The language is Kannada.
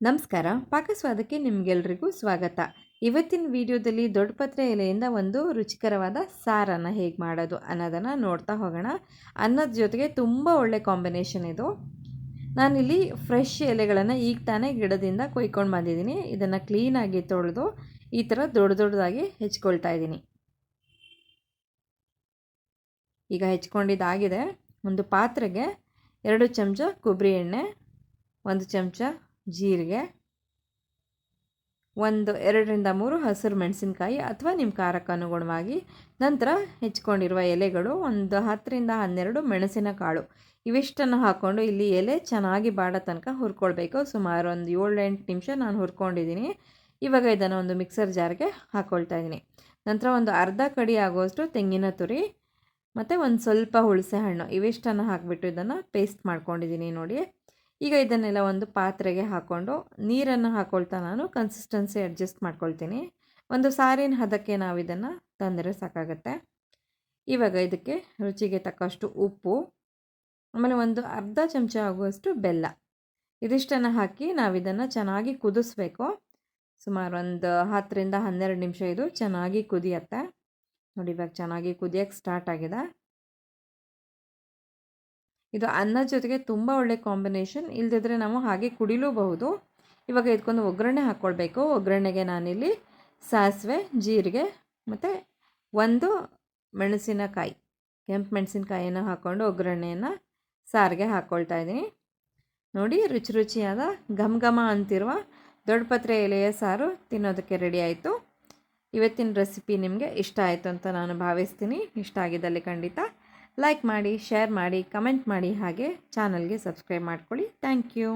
ನಮಸ್ಕಾರ. ಪಾಕಸ್ವಾದಕ್ಕೆ ನಿಮಗೆಲ್ಲರಿಗೂ ಸ್ವಾಗತ. ಇವತ್ತಿನ ವಿಡಿಯೋದಲ್ಲಿ ದೊಡ್ಡಪತ್ರೆ ಎಲೆಯಿಂದ ಒಂದು ರುಚಿಕರವಾದ ಸಾರನ್ನು ಹೇಗೆ ಮಾಡೋದು ಅನ್ನೋದನ್ನು ನೋಡ್ತಾ ಹೋಗೋಣ. ಅನ್ನದ ಜೊತೆಗೆ ತುಂಬ ಒಳ್ಳೆ ಕಾಂಬಿನೇಷನ್ ಇದು. ನಾನಿಲ್ಲಿ ಫ್ರೆಶ್ ಎಲೆಗಳನ್ನು ಈಗ ತಾನೇ ಗಿಡದಿಂದ ಕೊಯ್ಕೊಂಡು ಬಂದಿದ್ದೀನಿ. ಇದನ್ನು ಕ್ಲೀನಾಗಿ ತೊಳೆದು ಈ ಥರ ದೊಡ್ಡದಾಗಿ ಹೆಚ್ಕೊಳ್ತಾ ಇದ್ದೀನಿ. ಈಗ ಹೆಚ್ಕೊಂಡಿದ್ದಾಗಿದೆ. ಒಂದು ಪಾತ್ರೆಗೆ 2 ಚಮಚ ಕೊಬ್ಬರಿ ಎಣ್ಣೆ, 1 ಚಮಚ ಜೀರಿಗೆ, 2ರಿಂದ 3 ಹಸಿರು ಮೆಣಸಿನಕಾಯಿ ಅಥವಾ ನಿಮ್ಮ ಖಾರಕ್ಕೆ ಅನುಗುಣವಾಗಿ, ನಂತರ ಹೆಚ್ಕೊಂಡಿರುವ ಎಲೆಗಳು, ಒಂದು 10ರಿಂದ 12 ಮೆಣಸಿನ ಕಾಳು, ಇವಿಷ್ಟನ್ನು ಹಾಕ್ಕೊಂಡು ಇಲ್ಲಿ ಎಲೆ ಚೆನ್ನಾಗಿ ಬಾಡೋ ತನಕ ಹುರ್ಕೊಳ್ಬೇಕು. ಸುಮಾರು ಒಂದು 7-8 ನಿಮಿಷ ನಾನು ಹುರ್ಕೊಂಡಿದ್ದೀನಿ. ಇವಾಗ ಇದನ್ನು ಒಂದು ಮಿಕ್ಸರ್ ಜಾರ್ಗೆ ಹಾಕ್ಕೊಳ್ತಾ ಇದ್ದೀನಿ. ನಂತರ ಒಂದು ಅರ್ಧ ಕಡಿ ಆಗುವಷ್ಟು ತೆಂಗಿನ ತುರಿ ಮತ್ತು ಒಂದು ಸ್ವಲ್ಪ ಹುಣಸೆ ಹಣ್ಣು, ಇವಿಷ್ಟನ್ನು ಹಾಕಿಬಿಟ್ಟು ಇದನ್ನು ಪೇಸ್ಟ್ ಮಾಡ್ಕೊಂಡಿದ್ದೀನಿ ನೋಡಿ. ಈಗ ಇದನ್ನೆಲ್ಲ ಒಂದು ಪಾತ್ರೆಗೆ ಹಾಕ್ಕೊಂಡು ನೀರನ್ನು ಹಾಕ್ಕೊಳ್ತಾ ನಾನು ಕನ್ಸಿಸ್ಟೆನ್ಸಿ ಅಡ್ಜಸ್ಟ್ ಮಾಡ್ಕೊಳ್ತೀನಿ. ಒಂದು ಸಾರಿನ ಹದಕ್ಕೆ ನಾವು ಇದನ್ನು ತಂದರೆ ಸಾಕಾಗುತ್ತೆ. ಇವಾಗ ಇದಕ್ಕೆ ರುಚಿಗೆ ತಕ್ಕಷ್ಟು ಉಪ್ಪು, ಆಮೇಲೆ ಒಂದು ಅರ್ಧ ಚಮಚ ಆಗುವಷ್ಟು ಬೆಲ್ಲ, ಇದಿಷ್ಟನ್ನು ಹಾಕಿ ನಾವು ಇದನ್ನು ಚೆನ್ನಾಗಿ ಕುದಿಸ್ಬೇಕು. ಸುಮಾರು ಒಂದು 10ರಿಂದ 12 ನಿಮಿಷ ಇದು ಚೆನ್ನಾಗಿ ಕುದಿಯುತ್ತೆ ನೋಡಿ. ಇವಾಗ ಚೆನ್ನಾಗಿ ಕುದಿಯೋಕ್ಕೆ ಸ್ಟಾರ್ಟ್ ಆಗಿದೆ. ಇದು ಅನ್ನದ ಜೊತೆಗೆ ತುಂಬ ಒಳ್ಳೆ ಕಾಂಬಿನೇಷನ್. ಇಲ್ಲದಿದ್ದರೆ ನಾವು ಹಾಗೆ ಕುಡಿಲೂಬಹುದು. ಇವಾಗ ಇದಕ್ಕೊಂದು ಒಗ್ಗರಣೆ ಹಾಕ್ಕೊಳ್ಬೇಕು. ಒಗ್ಗರಣೆಗೆ ನಾನಿಲ್ಲಿ ಸಾಸಿವೆ, ಜೀರಿಗೆ ಮತ್ತು 1 ಮೆಣಸಿನಕಾಯಿ, ಕೆಂಪು ಮೆಣಸಿನಕಾಯಿಯನ್ನು ಹಾಕ್ಕೊಂಡು ಒಗ್ಗರಣೆಯನ್ನು ಸಾರಿಗೆ ಹಾಕ್ಕೊಳ್ತಾ ಇದ್ದೀನಿ ನೋಡಿ. ರುಚಿಯಾದ ಘಮ ಅಂತಿರುವ ದೊಡ್ಡಪತ್ರೆ ಎಲೆಯ ಸಾರು ತಿನ್ನೋದಕ್ಕೆ ರೆಡಿ ಆಯಿತು. ಇವತ್ತಿನ ರೆಸಿಪಿ ನಿಮಗೆ ಇಷ್ಟ ಆಯಿತು ಅಂತ ನಾನು ಭಾವಿಸ್ತೀನಿ. ಇಷ್ಟ ಆಗಿದ್ದಲ್ಲಿ ಖಂಡಿತ ಲೈಕ್ ಮಾಡಿ, ಶೇರ್ ಮಾಡಿ, ಕಮೆಂಟ್ ಮಾಡಿ, ಹಾಗೆ ಚಾನಲ್ಗೆ ಸಬ್ಸ್ಕ್ರೈಬ್ ಮಾಡ್ಕೊಳ್ಳಿ. Thank you.